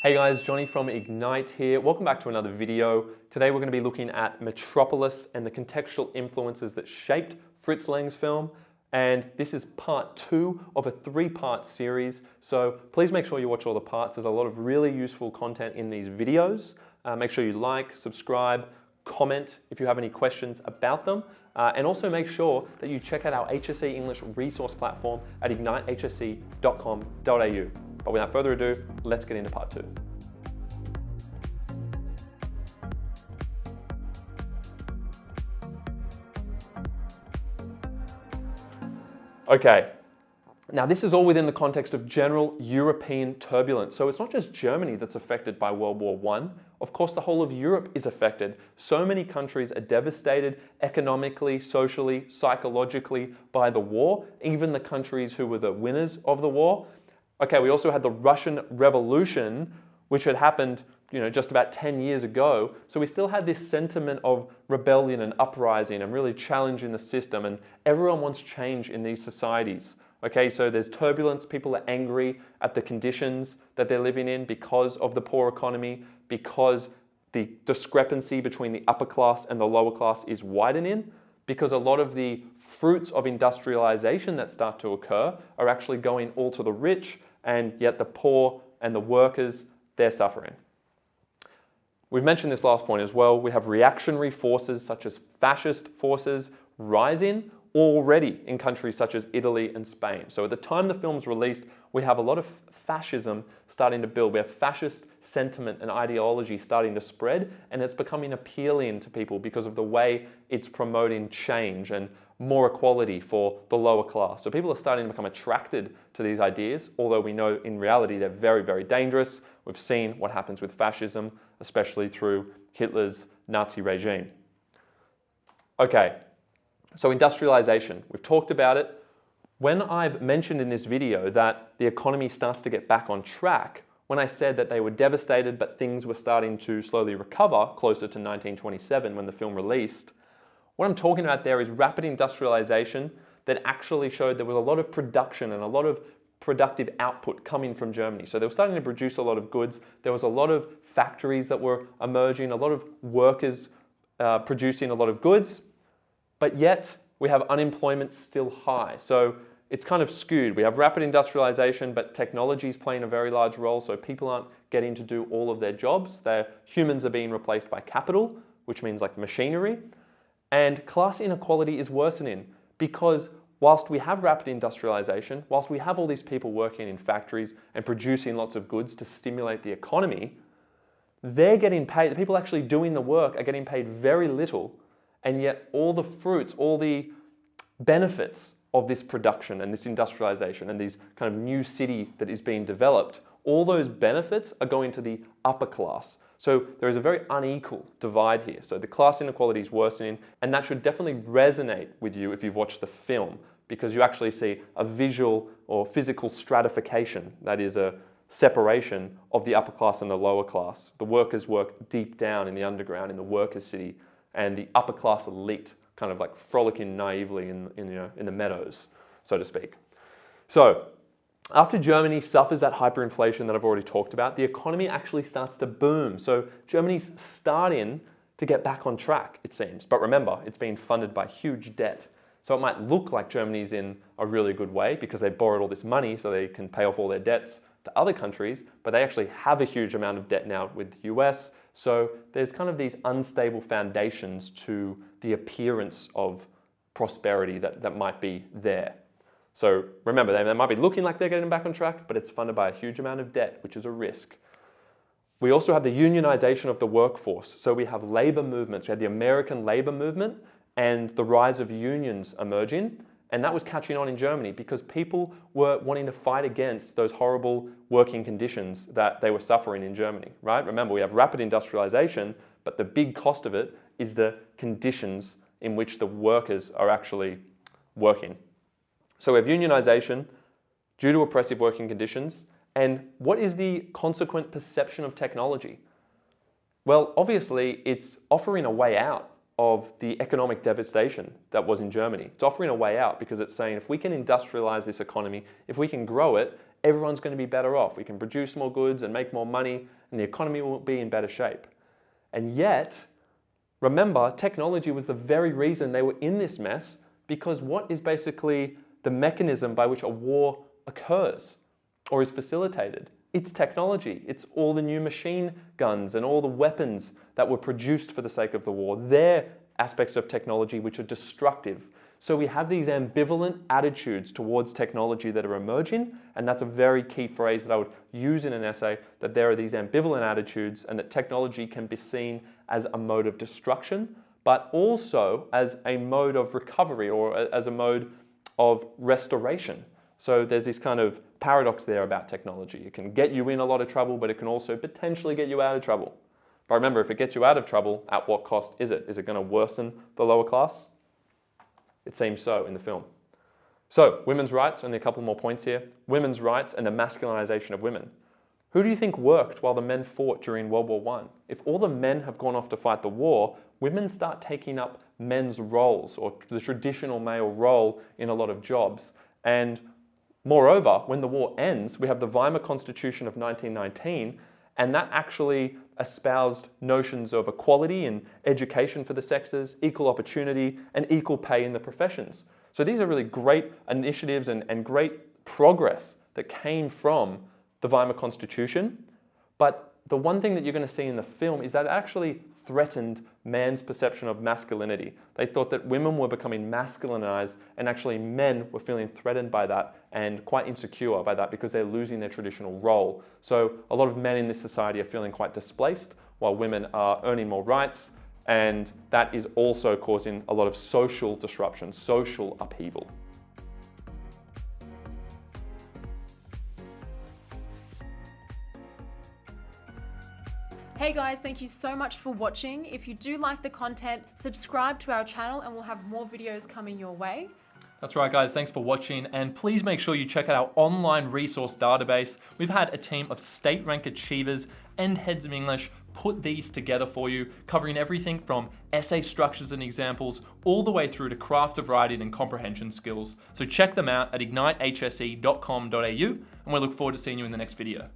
Hey guys, Johnny from Ignite here. Welcome back to another video. Today we're going to be looking at Metropolis and the contextual influences that shaped Fritz Lang's film. And this is part 2 of a 3-part series. So please make sure you watch all the parts. There's a lot of really useful content in these videos. Make sure you like, subscribe, comment if you have any questions about them. And also make sure that you check out our HSC English resource platform at ignitehsc.com.au. But without further ado, let's get into part 2. Okay, now this is all within the context of general European turbulence. So it's not just Germany that's affected by World War I. Of course, the whole of Europe is affected. So many countries are devastated economically, socially, psychologically by the war, even the countries who were the winners of the war. Okay, we also had the Russian Revolution, which had happened, just about 10 years ago. So we still had this sentiment of rebellion and uprising and really challenging the system, and everyone wants change in these societies. Okay, so there's turbulence, people are angry at the conditions that they're living in because of the poor economy, because the discrepancy between the upper class and the lower class is widening, because a lot of the fruits of industrialization that start to occur are actually going all to the rich, and yet the poor and the workers, they're suffering. We've mentioned this last point as well. We have reactionary forces such as fascist forces rising already in countries such as Italy and Spain. So at the time the film's released, we have a lot of fascism starting to build. We have fascist sentiment and ideology starting to spread, and it's becoming appealing to people because of the way it's promoting change and more equality for the lower class. So people are starting to become attracted to these ideas, although we know in reality they're very, very dangerous. We've seen what happens with fascism, especially through Hitler's Nazi regime. Okay, so industrialization, we've talked about it. When I've mentioned in this video that the economy starts to get back on track, when I said that they were devastated but things were starting to slowly recover closer to 1927 when the film released, what I'm talking about there is rapid industrialization that actually showed there was a lot of production and a lot of productive output coming from Germany. So they were starting to produce a lot of goods. There was a lot of factories that were emerging, a lot of workers producing a lot of goods, but yet we have unemployment still high. So it's kind of skewed. We have rapid industrialization, but technology is playing a very large role. So people aren't getting to do all of their jobs. Humans are being replaced by capital, which means like machinery. And class inequality is worsening because whilst we have rapid industrialization, whilst we have all these people working in factories and producing lots of goods to stimulate the economy, they're getting paid, the people actually doing the work are getting paid very little, and yet all the fruits, all the benefits of this production and this industrialization and this kind of new city that is being developed, all those benefits are going to the upper class. So there is a very unequal divide here. So the class inequality is worsening, and that should definitely resonate with you if you've watched the film, because you actually see a visual or physical stratification, that is a separation of the upper class and the lower class. The workers work deep down in the underground, in the workers' city, and the upper class elite kind of like frolicking naively in the meadows, so to speak. So after Germany suffers that hyperinflation that I've already talked about, the economy actually starts to boom. So Germany's starting to get back on track, it seems. But remember, it's being funded by huge debt. So it might look like Germany's in a really good way because they borrowed all this money so they can pay off all their debts to other countries, but they actually have a huge amount of debt now with the US. So there's kind of these unstable foundations to the appearance of prosperity that might be there. So remember, they might be looking like they're getting back on track, but it's funded by a huge amount of debt, which is a risk. We also have the unionization of the workforce. So we have labor movements. We had the American labor movement and the rise of unions emerging, and that was catching on in Germany because people were wanting to fight against those horrible working conditions that they were suffering in Germany, right? Remember, we have rapid industrialization, but the big cost of it is the conditions in which the workers are actually working. So we have unionization due to oppressive working conditions. And what is the consequent perception of technology? Well, obviously, it's offering a way out of the economic devastation that was in Germany. It's offering a way out because it's saying if we can industrialize this economy, if we can grow it, everyone's going to be better off. We can produce more goods and make more money, and the economy will be in better shape. And yet, remember, technology was the very reason they were in this mess, because what is basically the mechanism by which a war occurs or is facilitated? It's technology. It's all the new machine guns and all the weapons that were produced for the sake of the war. They're aspects of technology which are destructive. So we have these ambivalent attitudes towards technology that are emerging, and that's a very key phrase that I would use in an essay, that there are these ambivalent attitudes and that technology can be seen as a mode of destruction, but also as a mode of recovery or as a mode of restoration. So there's this kind of paradox there about technology. It can get you in a lot of trouble, but it can also potentially get you out of trouble. But remember, if it gets you out of trouble, at what cost is it? Is it going to worsen the lower class? It seems so in the film. So, women's rights, only a couple more points here. Women's rights and the masculinization of women. Who do you think worked while the men fought during World War I? If all the men have gone off to fight the war, women start taking up men's roles, or the traditional male role in a lot of jobs. And moreover, when the war ends, we have the Weimar Constitution of 1919, and that actually espoused notions of equality in education for the sexes, equal opportunity, and equal pay in the professions. So these are really great initiatives and great progress that came from the Weimar Constitution. But the one thing that you're going to see in the film is that it actually threatened man's perception of masculinity. They thought that women were becoming masculinized, and actually men were feeling threatened by that and quite insecure by that because they're losing their traditional role. So a lot of men in this society are feeling quite displaced while women are earning more rights, and that is also causing a lot of social disruption, social upheaval. Hey guys, thank you so much for watching. If you do like the content, subscribe to our channel and we'll have more videos coming your way. That's right guys, thanks for watching, and please make sure you check out our online resource database. We've had a team of state rank achievers and heads of English put these together for you, covering everything from essay structures and examples all the way through to craft of writing and comprehension skills. So check them out at ignitehse.com.au, and we look forward to seeing you in the next video.